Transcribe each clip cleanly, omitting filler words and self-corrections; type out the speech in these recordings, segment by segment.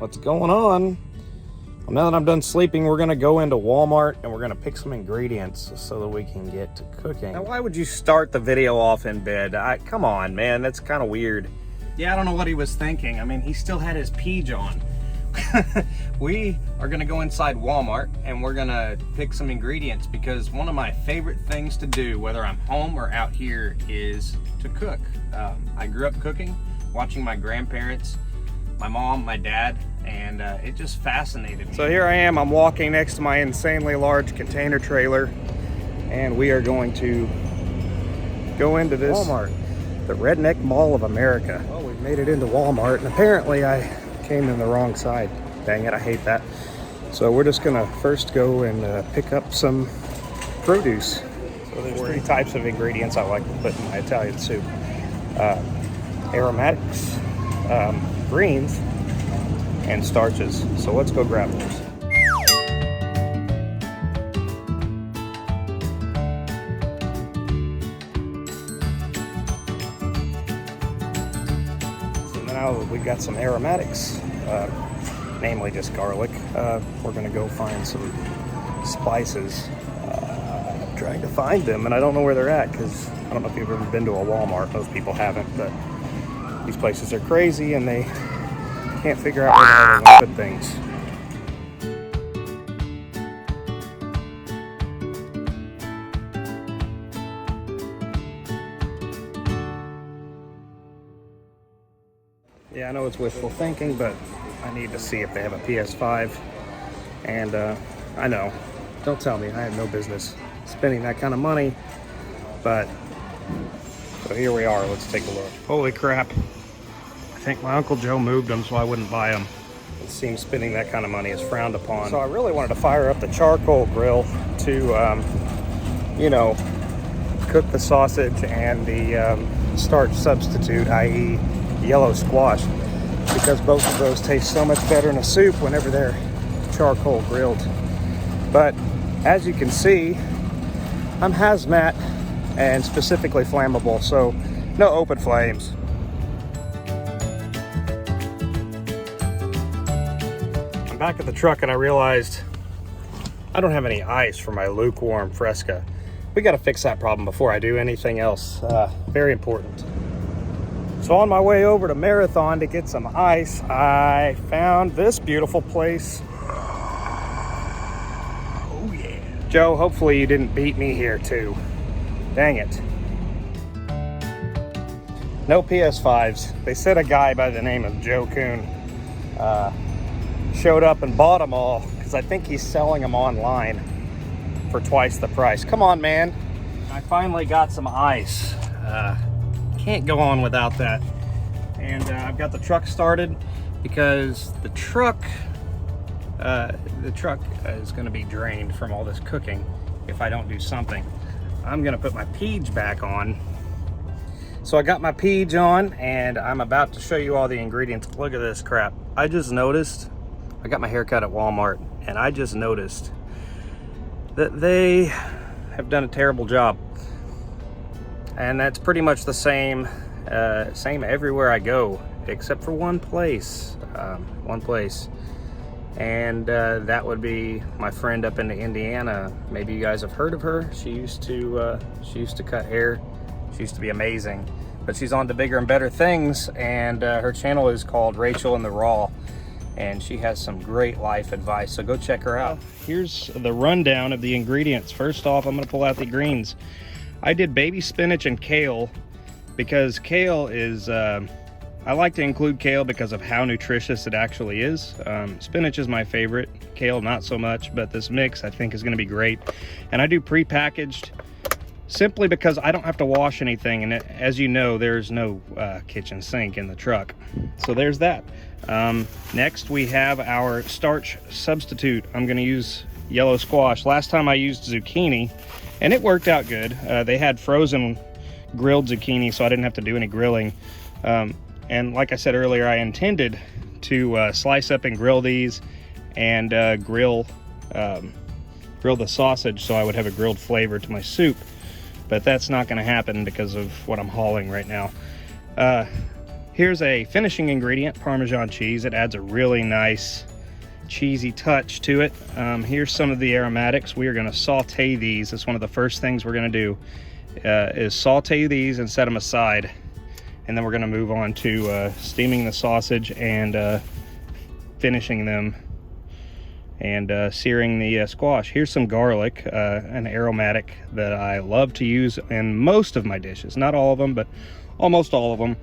What's going on? Well, now that I'm done sleeping, we're gonna go into Walmart and we're gonna pick some ingredients so that we can get to cooking. Now, why would you start the video off in bed? Come on, man, that's kind of weird. Yeah, I don't know what he was thinking. I mean, he still had his peach on. We are gonna go inside Walmart and we're gonna pick some ingredients because one of my favorite things to do, whether I'm home or out here, is to cook. I grew up cooking, watching my grandparents, my mom, my dad, and it just fascinated me. So here I am, I'm walking next to my insanely large container trailer, and we are going to go into this Walmart, the Redneck Mall of America. Well, we've made it into Walmart, and apparently I came in the wrong side. Dang it, I hate that. So we're just gonna first go and pick up some produce. So there's three types of ingredients I like to put in my Italian soup. Aromatics, greens, and starches. So let's go grab those. So now we got some aromatics, namely just garlic. We're gonna go find some spices. I'm trying to find them and I don't know where they're at because I don't know if you've ever been to a Walmart. Most people haven't, but these places are crazy and they can't figure out where the hell they want to put things. Yeah, I know it's wishful thinking, but I need to see if they have a PS5. And I know, don't tell me, I have no business spending that kind of money, but so here we are. Let's take a look. Holy crap. I think my Uncle Joe moved them so I wouldn't buy them. It seems spending that kind of money is frowned upon. So I really wanted to fire up the charcoal grill to, you know, cook the sausage and the starch substitute, i.e. yellow squash, because both of those taste so much better in a soup whenever they're charcoal grilled. But as you can see, I'm hazmat and specifically flammable, so no open flames. I'm back at the truck and I realized I don't have any ice for my lukewarm Fresca. We got to fix that problem before I do anything else. Very important. So on my way over to Marathon to get some ice, I found this beautiful place. Oh yeah. Joe, hopefully you didn't beat me here too. Dang it. No PS5s. They said a guy by the name of Joe Kuhn showed up and bought them all because I think he's selling them online for twice the price. Come on, man. I finally got some ice. Can't go on without that. And I've got the truck started because the truck is going to be drained from all this cooking if I don't do something. I'm gonna put my peach back on. So I got my peach on and I'm about to show you all the ingredients. Look at this crap. I just noticed, I got my hair cut at Walmart and I just noticed that they have done a terrible job. And that's pretty much the same everywhere I go, except for one place. And that would be my friend up in Indiana. Maybe you guys have heard of her. She used to cut hair. She used to be amazing, but she's on to bigger and better things. And her channel is called Rachel in the Raw, and she has some great life advice. So go check her out. Here's the rundown of the ingredients. First off, I'm gonna pull out the greens. I did baby spinach and kale because kale is. I like to include kale because of how nutritious it actually is. Spinach is my favorite, kale not so much, but this mix I think is gonna be great. And I do pre-packaged simply because I don't have to wash anything, and as you know, there's no kitchen sink in the truck. So there's that. Next we have our starch substitute. I'm gonna use yellow squash. Last time I used zucchini, and it worked out good. They had frozen grilled zucchini, so I didn't have to do any grilling. And like I said earlier, I intended to slice up and grill these and grill the sausage so I would have a grilled flavor to my soup. But that's not going to happen because of what I'm hauling right now. Here's a finishing ingredient, Parmesan cheese. It adds a really nice cheesy touch to it. Here's some of the aromatics. We are going to saute these. That's one of the first things we're going to do, is saute these and set them aside. And then we're going to move on to steaming the sausage and finishing them and searing the squash. Here's some garlic, an aromatic that I love to use in most of my dishes. Not all of them, but almost all of them.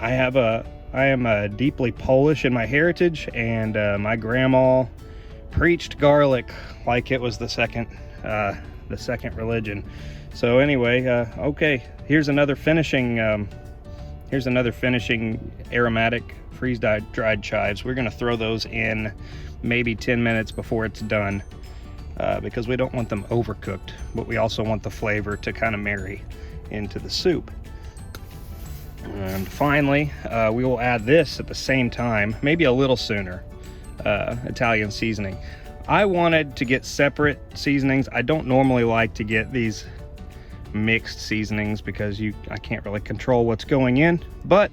I am deeply Polish in my heritage, and my grandma preached garlic like it was the second religion. So anyway, okay, here's another finishing aromatic freeze-dried chives. We're gonna throw those in maybe 10 minutes before it's done, because we don't want them overcooked, but we also want the flavor to kind of marry into the soup. And finally, we will add this at the same time, maybe a little sooner, Italian seasoning. I wanted to get separate seasonings. I don't normally like to get these mixed seasonings because I can't really control what's going in, but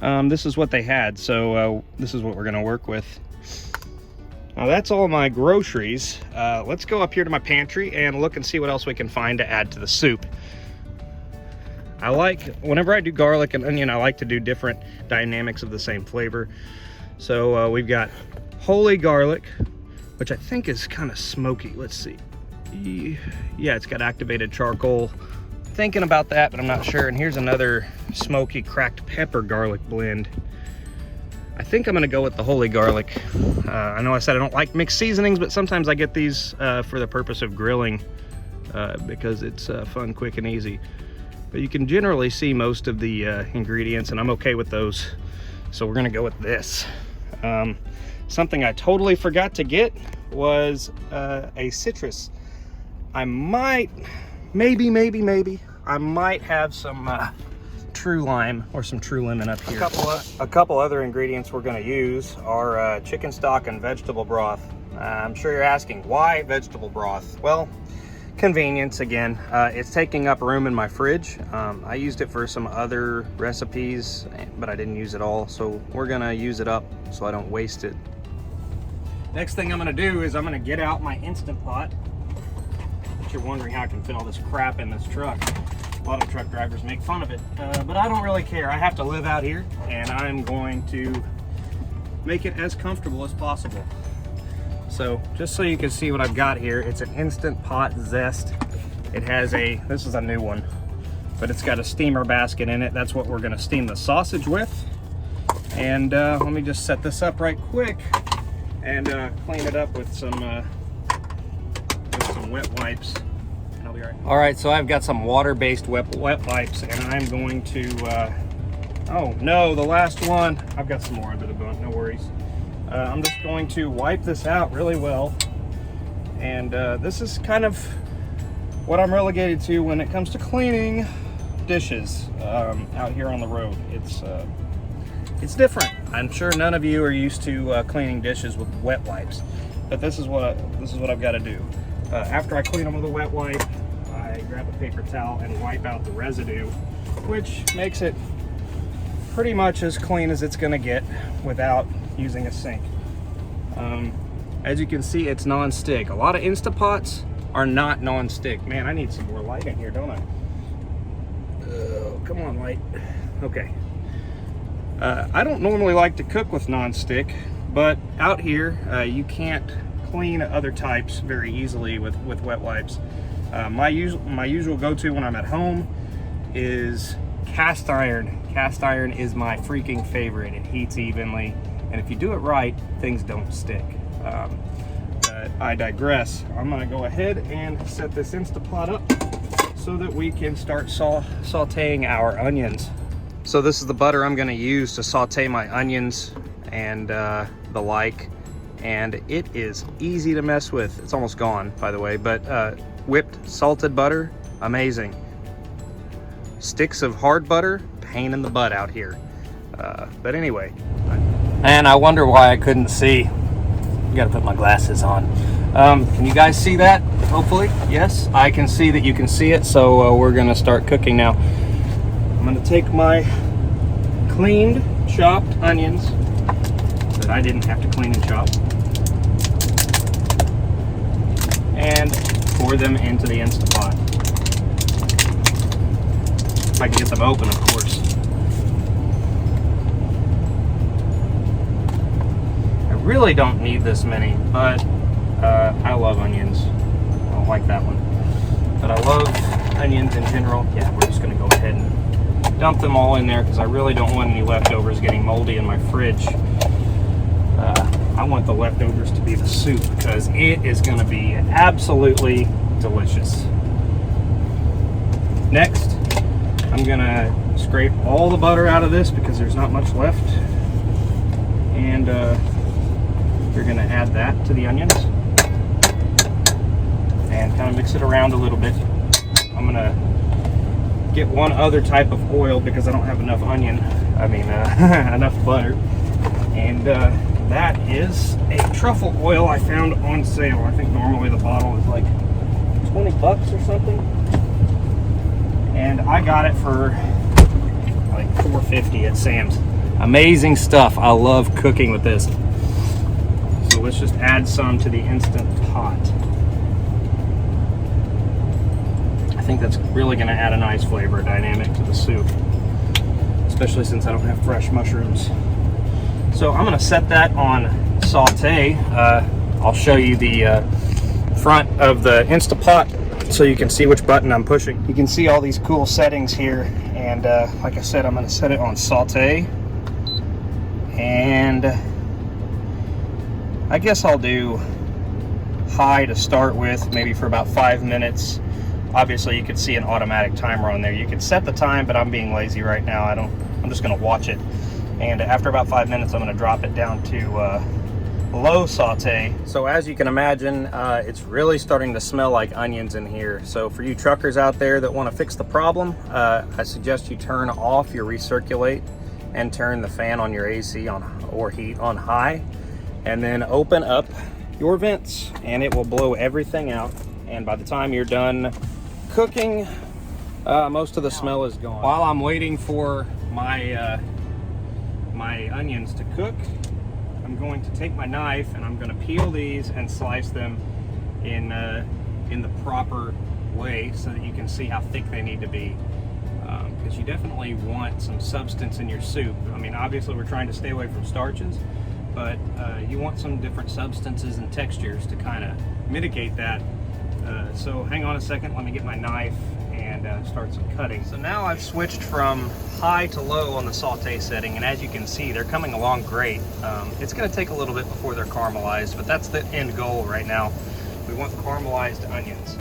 this is what they had, so this is what we're gonna work with. Now that's all my groceries. Let's go up here to my pantry and look and see what else we can find to add to the soup. Whenever I do garlic and onion, I like to do different dynamics of the same flavor. So we've got holy garlic, which I think is kind of smoky. Let's see. Yeah, it's got activated charcoal. Thinking about that, but I'm not sure. And here's another smoky cracked pepper garlic blend. I think I'm gonna go with the holy garlic. I know I said I don't like mixed seasonings, but sometimes I get these for the purpose of grilling because it's fun, quick, and easy. But you can generally see most of the ingredients, and I'm okay with those. So we're gonna go with this. Something I totally forgot to get was a citrus. I might, maybe, I might have some true lime or some true lemon up here. A couple other ingredients we're gonna use are chicken stock and vegetable broth. I'm sure you're asking, why vegetable broth? Well, convenience again. It's taking up room in my fridge. I used it for some other recipes, but I didn't use it all, so we're gonna use it up so I don't waste it. Next thing I'm gonna do is I'm gonna get out my Instant Pot. If you're wondering how I can fit all this crap in this truck. A lot of truck drivers make fun of it, but I don't really care. I have to live out here, and I'm going to make it as comfortable as possible. So just so you can see what I've got here, it's an Instant Pot Zest. It has this is a new one, but it's got a steamer basket in it. That's what we're gonna steam the sausage with. And let me just set this up right quick and clean it up with some wet wipes. And I'll be right. All right, so I've got some water-based wet wipes, and I'm going to, oh no, the last one. I've got some more under the bun, no worries. I'm just going to wipe this out really well. And this is kind of what I'm relegated to when it comes to cleaning dishes out here on the road. It's different. I'm sure none of you are used to cleaning dishes with wet wipes, but this is what I've got to do. After I clean them with a wet wipe, I grab a paper towel and wipe out the residue, which makes it pretty much as clean as it's going to get without using a sink. As you can see, it's non-stick. A lot of Instant Pots are not non-stick. Man, I need some more light in here, don't I? Oh, come on, light. Okay. I don't normally like to cook with non-stick, but out here you can't clean other types very easily with wet wipes. My usual go-to when I'm at home is cast iron. Cast iron is my freaking favorite. It heats evenly, and if you do it right, things don't stick. But I digress. I'm gonna go ahead and set this Instant Pot up so that we can start sauteing our onions. So this is the butter I'm gonna use to saute my onions and the like, and it is easy to mess with. It's almost gone, by the way, but whipped salted butter, amazing. Sticks of hard butter, pain in the butt out here. But anyway. And I wonder why I couldn't see. Gotta put my glasses on. Can you guys see that? Hopefully, yes. I can see that you can see it, so we're gonna start cooking now. I'm gonna take my cleaned, chopped onions that I didn't have to clean and chop, and pour them into the Instapot. If I can get them open, of course. I really don't need this many, but I love onions. I don't like that one, but I love onions in general. Yeah, we're just gonna go ahead and dump them all in there because I really don't want any leftovers getting moldy in my fridge. I want the leftovers to be the soup because it is gonna be absolutely delicious. Next, I'm gonna scrape all the butter out of this because there's not much left. And you're gonna add that to the onions and kind of mix it around a little bit. I'm gonna get one other type of oil because I don't have enough enough butter. And that is a truffle oil I found on sale. I think normally the bottle is like 20 bucks or something. And I got it for like $4.50 at Sam's. Amazing stuff. I love cooking with this. So let's just add some to the Instant Pot. I think that's really going to add a nice flavor dynamic to the soup, especially since I don't have fresh mushrooms. So I'm going to set that on saute. I'll show you the front of the Instapot so you can see which button I'm pushing. You can see all these cool settings here, and like I said, I'm going to set it on saute. And I guess I'll do high to start with, maybe for about 5 minutes. Obviously you could see an automatic timer on there. You could set the time, but I'm being lazy right now. I'm just going to watch it. And after about 5 minutes, I'm going to drop it down to low saute. So as you can imagine, it's really starting to smell like onions in here. So for you truckers out there that want to fix the problem, I suggest you turn off your recirculate and turn the fan on your AC or heat on high, and then open up your vents and it will blow everything out. And by the time you're done cooking, most of the smell is gone. While I'm waiting for my my onions to cook, I'm going to take my knife and I'm going to peel these and slice them in the proper way so that you can see how thick they need to be, because you definitely want some substance in your soup. I mean, obviously we're trying to stay away from starches, but you want some different substances and textures to kind of mitigate that. So hang on a second, let me get my knife and start some cutting. So now I've switched from high to low on the saute setting, and as you can see, they're coming along great. It's going to take a little bit before they're caramelized, but that's the end goal right now. We want caramelized onions.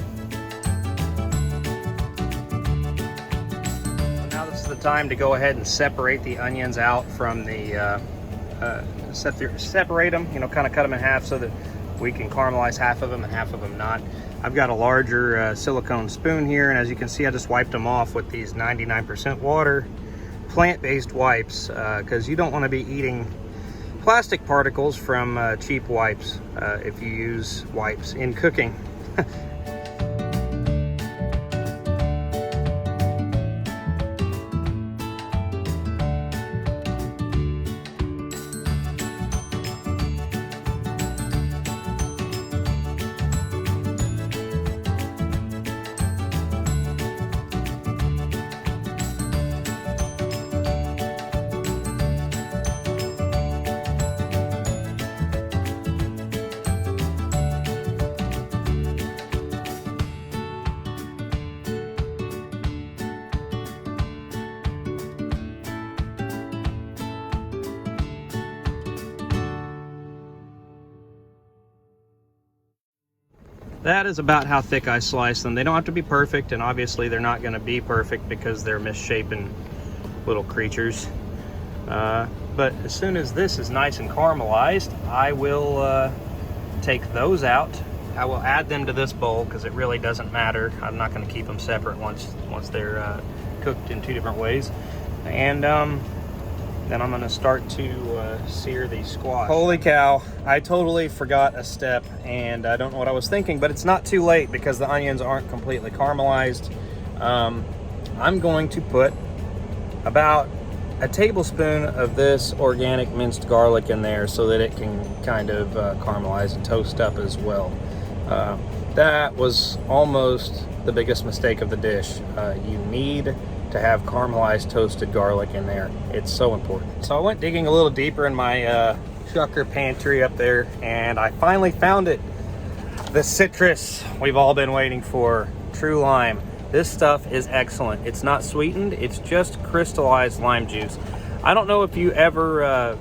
So now this is the time to go ahead and separate the onions out from the separate them, kind of cut them in half so that we can caramelize half of them and half of them not. I've got a larger silicone spoon here, and as you can see, I just wiped them off with these 99% water plant-based wipes, because you don't want to be eating plastic particles from cheap wipes if you use wipes in cooking. That is about how thick I slice them. They don't have to be perfect, and obviously they're not going to be perfect because they're misshapen little creatures. But as soon as this is nice and caramelized, I will take those out. I will add them to this bowl because it really doesn't matter. I'm not going to keep them separate once they're cooked in two different ways. And then I'm going to start to sear these squash. Holy cow, I totally forgot a step, and I don't know what I was thinking, but it's not too late because the onions aren't completely caramelized. I'm going to put about a tablespoon of this organic minced garlic in there so that it can kind of caramelize and toast up as well. That was almost the biggest mistake of the dish. You need to have caramelized toasted garlic in there. It's so important. So I went digging a little deeper in my trucker pantry up there, and I finally found it. The citrus we've all been waiting for, true lime. This stuff is excellent. It's not sweetened, it's just crystallized lime juice. I don't know if you've ever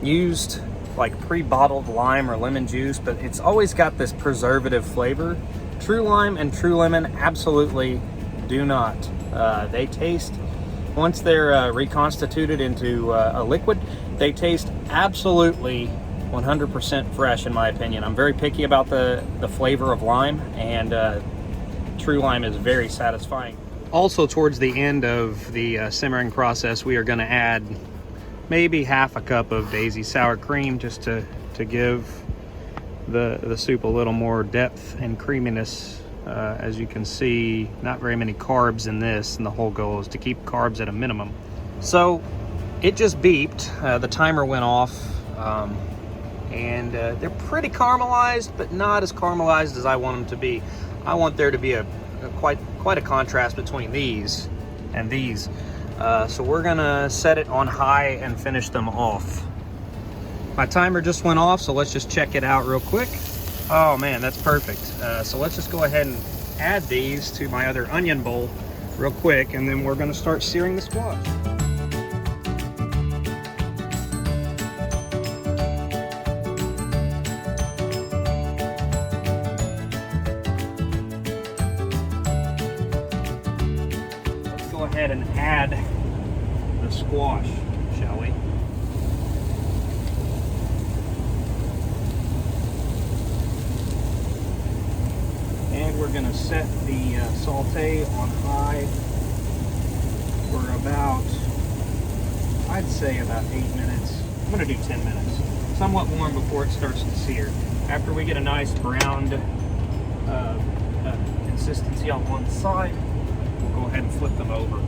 used like pre-bottled lime or lemon juice, but it's always got this preservative flavor. True lime and true lemon absolutely do not. They taste, once they're reconstituted into a liquid, they taste absolutely 100% fresh, in my opinion. I'm very picky about the flavor of lime, and true lime is very satisfying. Also, towards the end of the simmering process, we are going to add maybe half a cup of Daisy sour cream, just to give the soup a little more depth and creaminess. As you can see, not very many carbs in this, and the whole goal is to keep carbs at a minimum. So it just beeped, the timer went off, and they're pretty caramelized, but not as caramelized as I want them to be. I want there to be quite a contrast between these and these. So we're gonna set it on high and finish them off. My timer just went off, so let's just check it out real quick. Oh man, that's perfect. So let's just go ahead and add these to my other onion bowl real quick, and then we're gonna start searing the squash. Let's go ahead and add the squash, shall we? And we're going to set the saute on high for about, I'd say about 8 minutes. I'm going to do 10 minutes. Somewhat warm before it starts to sear. After we get a nice browned consistency on one side, we'll go ahead and flip them over.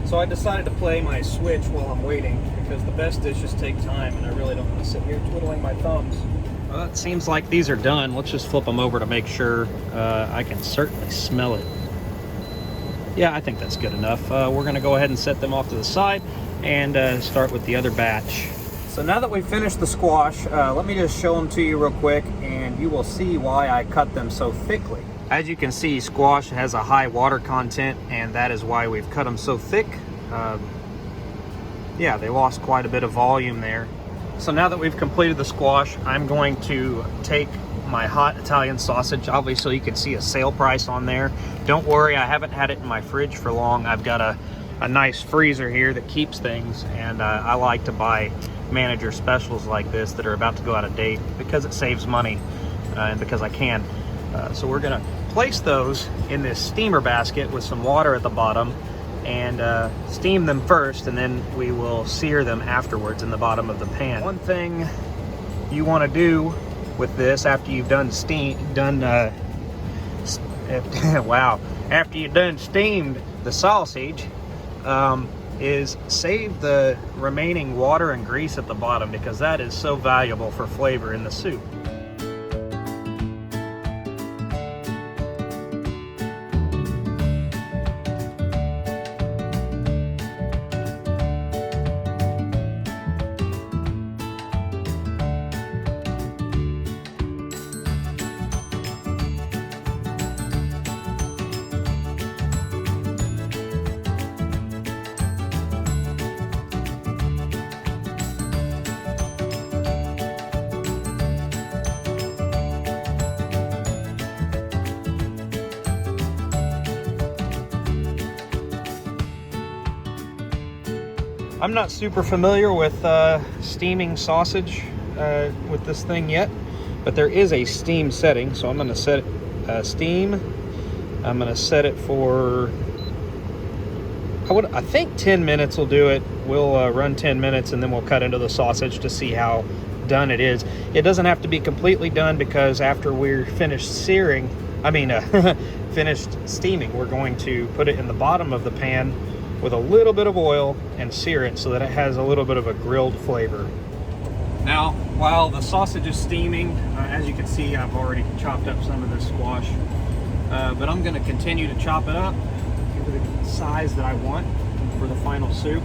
So I decided to play my switch while I'm waiting, because the best dishes take time, and I really don't want to sit here twiddling my thumbs. Well, it seems like these are done. Let's just flip them over to make sure. I can certainly smell it. Yeah, I think that's good enough. We're going to go ahead and set them off to the side and start with the other batch. So now that we've finished the squash, let me just show them to you real quick, and you will see why I cut them so thickly. As you can see, squash has a high water content, and that is why we've cut them so thick. Yeah, they lost quite a bit of volume there. So now that we've completed the squash, I'm going to take my hot Italian sausage. Obviously, you can see a sale price on there. Don't worry, I haven't had it in my fridge for long. I've got a nice freezer here that keeps things, and I like to buy manager specials like this that are about to go out of date, because it saves money and because I can. So we're gonna place those in this steamer basket with some water at the bottom, and steam them first, and then we will sear them afterwards in the bottom of the pan. One thing you want to do with this after you've after you've done steamed the sausage, is save the remaining water and grease at the bottom, because that is so valuable for flavor in the soup. I'm not super familiar with steaming sausage with this thing yet, but there is a steam setting, so I'm going to set it steam. I'm going to set it for, I think 10 minutes will do it. We'll run 10 minutes, and then we'll cut into the sausage to see how done it is. It doesn't have to be completely done, because after we're finished searing finished steaming, we're going to put it in the bottom of the pan with a little bit of oil and sear it so that it has a little bit of a grilled flavor. Now, while the sausage is steaming, as you can see, I've already chopped up some of this squash, but I'm going to continue to chop it up to the size that I want for the final soup.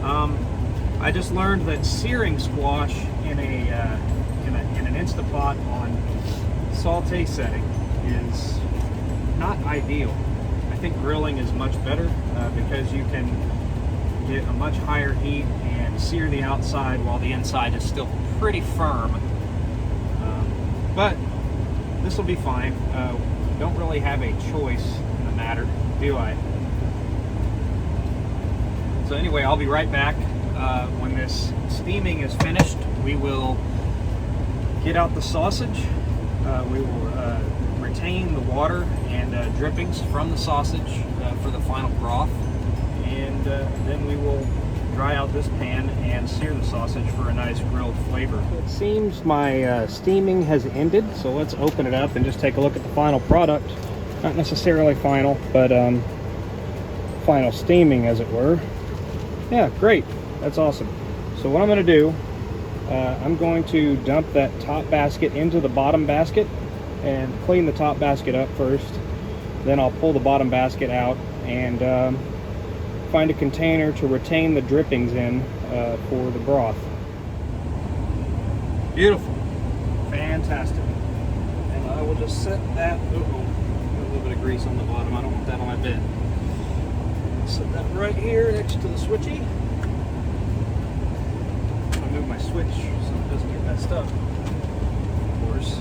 I just learned that searing squash in an Instapot on saute setting is not ideal. I think grilling is much better because you can get a much higher heat and sear the outside while the inside is still pretty firm. But this will be fine. Don't really have a choice in the matter, do I? So anyway, I'll be right back. When this steaming is finished, we will get out the sausage. We will retain the water and drippings from the sausage for the final broth, and then we will dry out this pan and sear the sausage for a nice grilled flavor. It seems my steaming has ended, so let's open it up and just take a look at the final product. Not necessarily final, but final steaming, as it were. Yeah, great. That's awesome. So what I'm going to do, I'm going to dump that top basket into the bottom basket and clean the top basket up first. Then I'll pull the bottom basket out and find a container to retain the drippings in for the broth. Beautiful. Fantastic. And I will just set that, got a little bit of grease on the bottom. I don't want that on my bed. Set that right here next to the switchy. Move my switch so it doesn't get messed up, of course.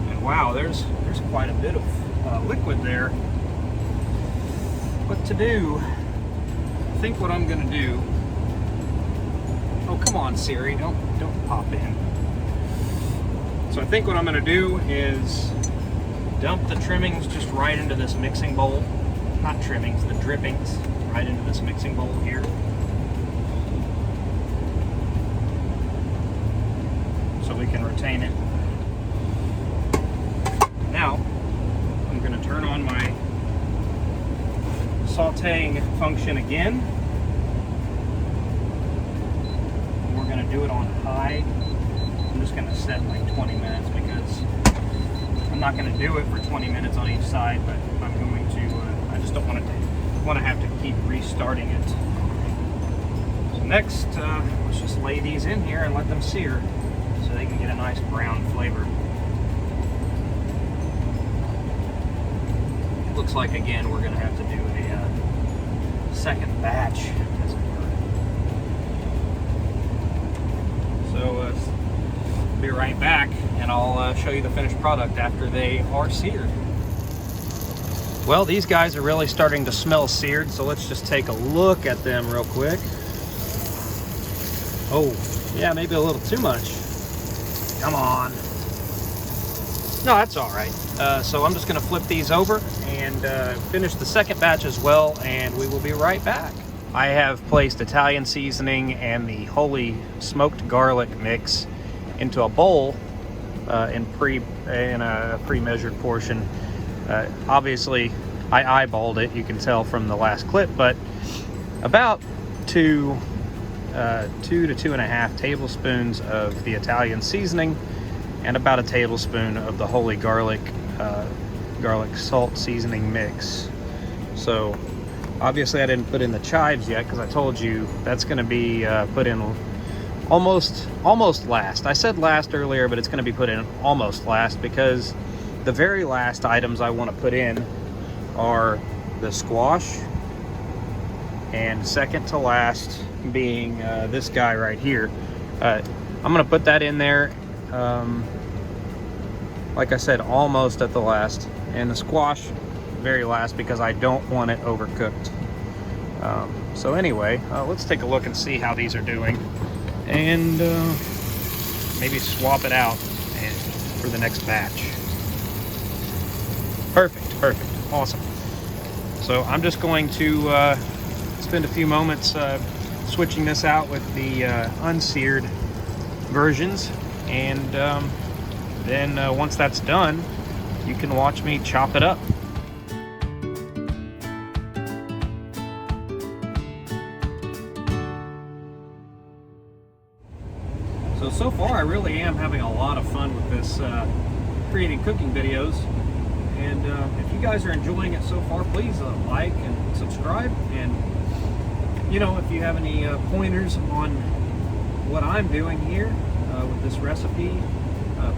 And wow, there's quite a bit of liquid there. What to do? I think what I'm gonna do. Oh, come on, Siri, don't pop in. So I think what I'm gonna do is dump the trimmings just right into this mixing bowl. Not trimmings, the drippings right into this mixing bowl here. So we can retain it. Now, I'm going to turn on my sauteing function again. We're going to do it on high. I'm just going to set like 20 minutes because I'm not going to do it for 20 minutes on each side, but I'm going to, I just don't want to have to keep restarting it. So next, let's just lay these in here and let them sear, so they can get a nice brown flavor. It looks like, again, we're going to have to do a second batch, as it were. So be right back, and I'll show you the finished product after they are seared. Well, these guys are really starting to smell seared, so let's just take a look at them real quick. Oh, yeah, maybe a little too much. Come on. No, that's all right. So I'm just going to flip these over and finish the second batch as well, and we will be right back. I have placed Italian seasoning and the holy smoked garlic mix into a bowl in a pre-measured portion. Obviously, I eyeballed it. You can tell from the last clip, but about 2 to 2.5 tablespoons of the Italian seasoning and about a tablespoon of the holy garlic salt seasoning mix. So obviously I didn't put in the chives yet because I told you that's going to be put in almost last. I said last earlier, but it's going to be put in almost last because the very last items I want to put in are the squash, and second to last being this guy right here. I'm going to put that in there, like I said, almost at the last, and the squash very last because I don't want it overcooked. So anyway, let's take a look and see how these are doing, and maybe swap it out for the next batch. Perfect, awesome. So I'm just going to spend a few moments switching this out with the unseared versions, and then once that's done, you can watch me chop it up. So far I really am having a lot of fun with this creating cooking videos, and if you guys are enjoying it so far, please like and subscribe, and you know, if you have any pointers on what I'm doing here with this recipe,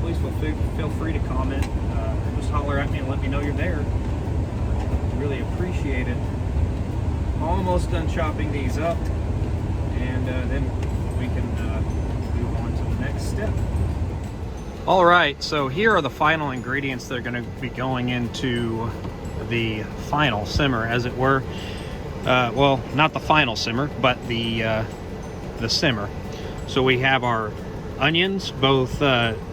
please feel free to comment, or just holler at me and let me know you're there. Really appreciate it. Almost done chopping these up, and then we can move on to the next step. All right, so here are the final ingredients that are going to be going into the final simmer, as it were. Well, not the final simmer, but the simmer. So we have our onions, both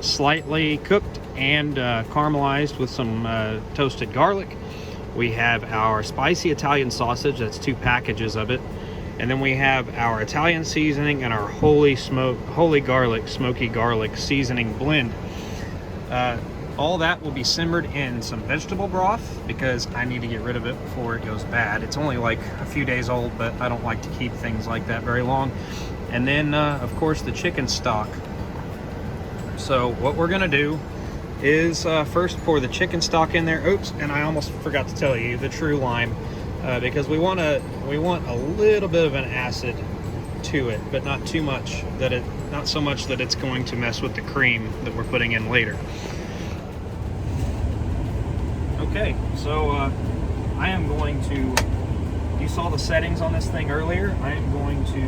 slightly cooked and caramelized with some toasted garlic. We have our spicy Italian sausage, that's 2 packages of it. And then we have our Italian seasoning and our holy garlic, smoky garlic seasoning blend. All that will be simmered in some vegetable broth because I need to get rid of it before it goes bad. It's only like a few days old, but I don't like to keep things like that very long. And then, of course, the chicken stock. So what we're gonna do is first pour the chicken stock in there. Oops, and I almost forgot to tell you the true lime, because we want a little bit of an acid to it, but not too much not so much that it's going to mess with the cream that we're putting in later. Okay, so I am going to, you saw the settings on this thing earlier. I am going to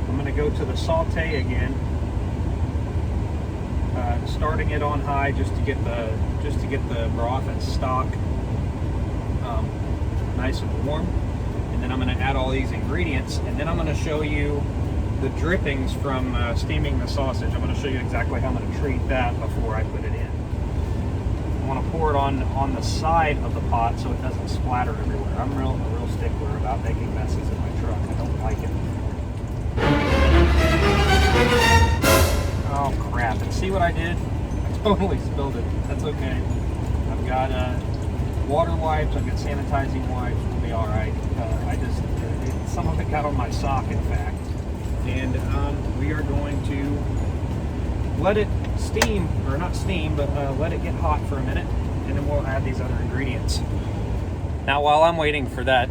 I'm going to go to the saute again, starting it on high just to get the broth and stock nice and warm. And then I'm going to add all these ingredients, and then I'm going to show you the drippings from steaming the sausage. I'm going to show you exactly how I'm going to treat that before I put it in. I want to pour it on the side of the pot so it doesn't splatter everywhere. I'm a real stickler about making messes in my truck. I don't like it. Oh crap, and see what I did? I totally spilled it. That's okay. I've got water wipes, I've got sanitizing wipes, we'll be alright. Some of it got on my sock, in fact. And we are going to let it steam, or not steam, but let it get hot for a minute, and then we'll add these other ingredients. Now, while I'm waiting for that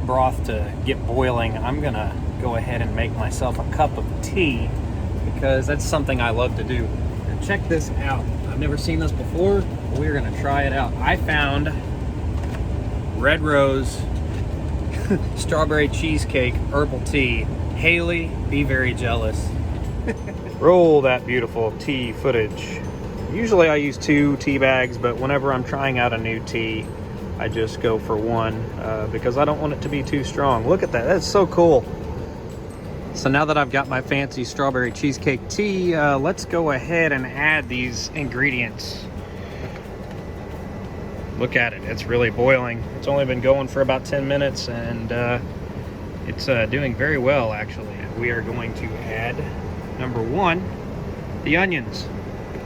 broth to get boiling, I'm gonna go ahead and make myself a cup of tea, because that's something I love to do. And check this out. I've never seen this before, but we're gonna try it out. I found Red Rose strawberry cheesecake herbal tea. Haley, be very jealous. Roll that beautiful tea footage. Usually I use 2 tea bags, but whenever I'm trying out a new tea, I just go for 1 because I don't want it to be too strong. Look at that, that's so cool. So now that I've got my fancy strawberry cheesecake tea, let's go ahead and add these ingredients. Look at it, it's really boiling. It's only been going for about 10 minutes, and it's doing very well, actually. We are going to add, number 1, the onions,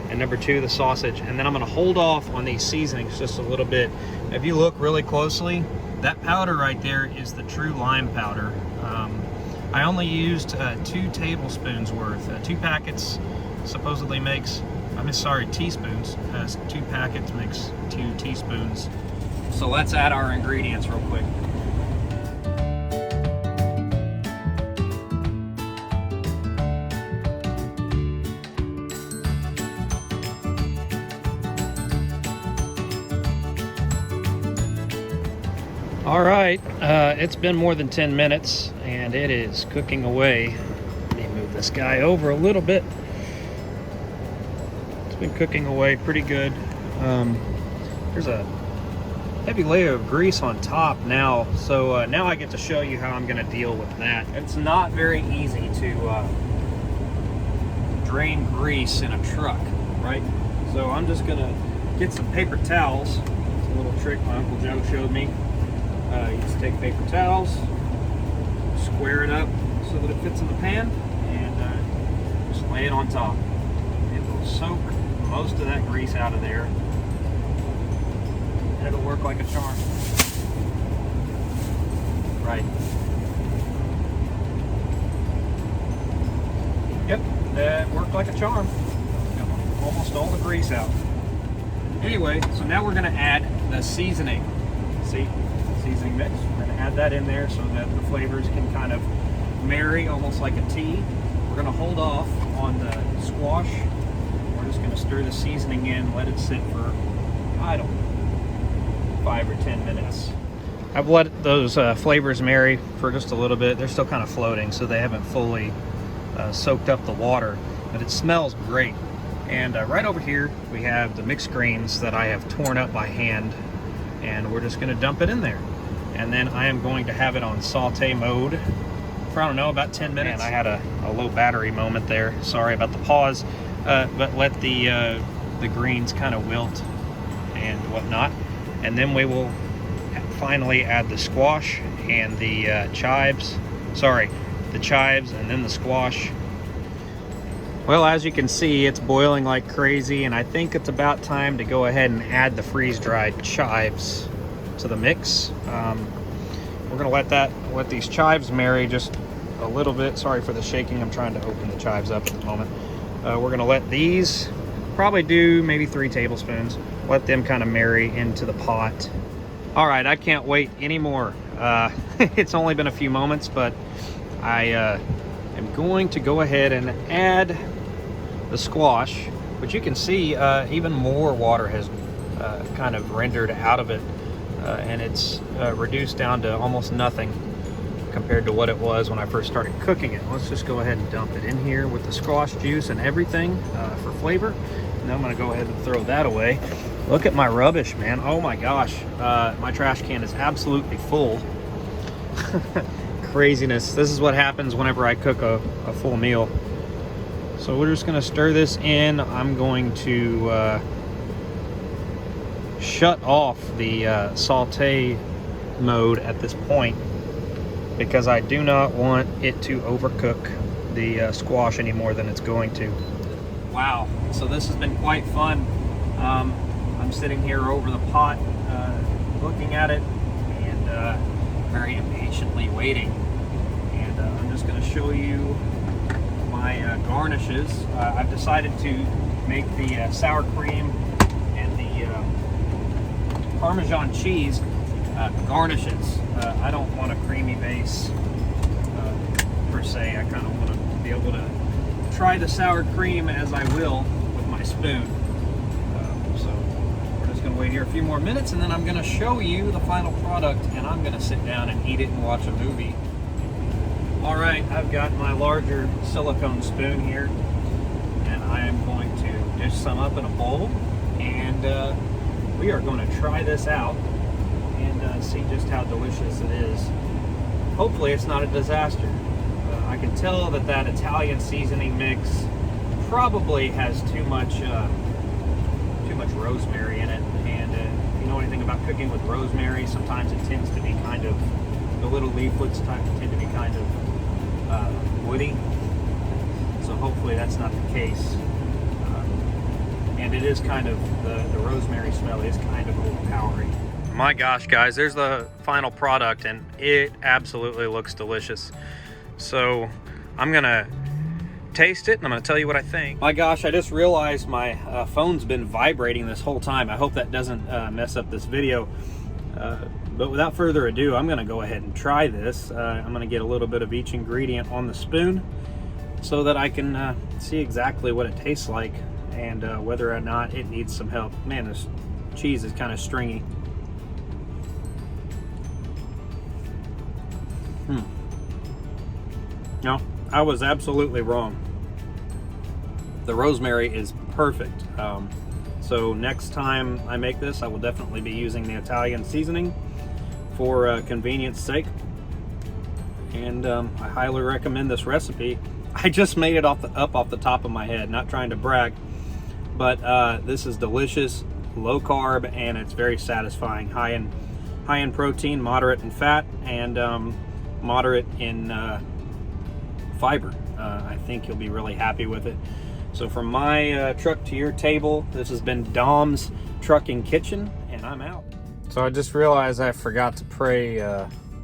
and number 2, the sausage. And then I'm gonna hold off on these seasonings just a little bit. If you look really closely, that powder right there is the true lime powder. I only used 2 tablespoons worth. 2 packets supposedly makes, teaspoons. 2 packets makes 2 teaspoons. So let's add our ingredients real quick. All right, it's been more than 10 minutes and it is cooking away. Let me move this guy over a little bit. It's been cooking away pretty good. There's a heavy layer of grease on top now, so now I get to show you how I'm gonna deal with that. It's not very easy to drain grease in a truck, right? So I'm just gonna get some paper towels. It's a little trick my Uncle Joe showed me. You just take paper towels, square it up so that it fits in the pan, and just lay it on top. It will soak most of that grease out of there. It'll work like a charm. Right. Yep, that worked like a charm. Got almost all the grease out. Anyway, so now we're gonna add the seasoning. See, seasoning mix. We're gonna add that in there so that the flavors can kind of marry almost like a tea. We're gonna hold off on the squash. We're just gonna stir the seasoning in, let it sit for, I don't know, 5 or 10 minutes. I've let those flavors marry for just a little bit. They're still kind of floating, so they haven't fully soaked up the water, but it smells great. And right over here, we have the mixed greens that I have torn up by hand, and we're just gonna dump it in there. And then I am going to have it on saute mode for, I don't know, about 10 minutes. And I had a low battery moment there. Sorry about the pause, but let the greens kind of wilt and whatnot. And then we will finally add the squash and the chives. Sorry, the chives and then the squash. Well, as you can see, it's boiling like crazy, and I think it's about time to go ahead and add the freeze-dried chives to the mix. We're gonna let these chives marry just a little bit. Sorry for the shaking. I'm trying to open the chives up at the moment. We're gonna let these probably do maybe 3 tablespoons. Let them kind of marry into the pot. All right, I can't wait anymore. It's only been a few moments, but I am going to go ahead and add the squash, but you can see even more water has kind of rendered out of it, and it's reduced down to almost nothing compared to what it was when I first started cooking it. Let's just go ahead and dump it in here with the squash juice and everything for flavor. And then I'm gonna go ahead and throw that away. Look at my rubbish, man. Oh my gosh, my trash can is absolutely full. Craziness. This is what happens whenever I cook a full meal. So we're just gonna stir this in. I'm going to shut off the saute mode at this point because I do not want it to overcook the squash any more than it's going to. Wow, so this has been quite fun. I'm sitting here over the pot looking at it and very impatiently waiting. And I'm just going to show you my garnishes. I've decided to make the sour cream and the Parmesan cheese garnishes. I don't want a creamy base per se. I kind of want to be able to try the sour cream as I will with my spoon. So we're just going to wait here a few more minutes, and then I'm going to show you the final product, and I'm going to sit down and eat it and watch a movie. All right, I've got my larger silicone spoon here, and I am going to dish some up in a bowl, and we are going to try this out and see just how delicious it is. Hopefully it's not a disaster. I can tell that Italian seasoning mix probably has too much rosemary in it, and if you know anything about cooking with rosemary, sometimes it tends to be kind of, the little leaflets tend to be kind of woody, so hopefully that's not the case. And it is kind of, the rosemary smell is kind of overpowering. My gosh, guys, there's the final product, and it absolutely looks delicious. So I'm gonna taste it and I'm gonna tell you what I think. My gosh, I just realized my phone's been vibrating this whole time. I hope that doesn't mess up this video. But without further ado, I'm gonna go ahead and try this. I'm gonna get a little bit of each ingredient on the spoon so that I can see exactly what it tastes like and whether or not it needs some help. Man, this cheese is kind of stringy. No, I was absolutely wrong. The rosemary is perfect. So next time I make this, I will definitely be using the Italian seasoning for convenience sake. And I highly recommend this recipe. I just made it off the top of my head, not trying to brag, but this is delicious, low carb, and it's very satisfying. High in protein, moderate in fat, and moderate in fiber. I think you'll be really happy with it. So from my truck to your table, this has been Dom's Trucking Kitchen, and I'm out. So I just realized I forgot to pray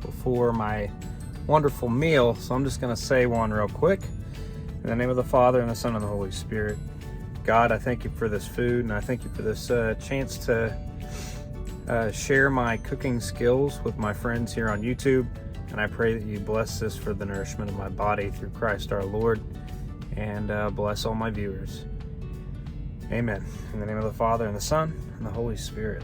before my wonderful meal, so I'm just going to say one real quick. In the name of the Father, and the Son, and the Holy Spirit. God, I thank you for this food, and I thank you for this chance to share my cooking skills with my friends here on YouTube. And I pray that you bless this for the nourishment of my body through Christ our Lord, and bless all my viewers. Amen. In the name of the Father, and the Son, and the Holy Spirit.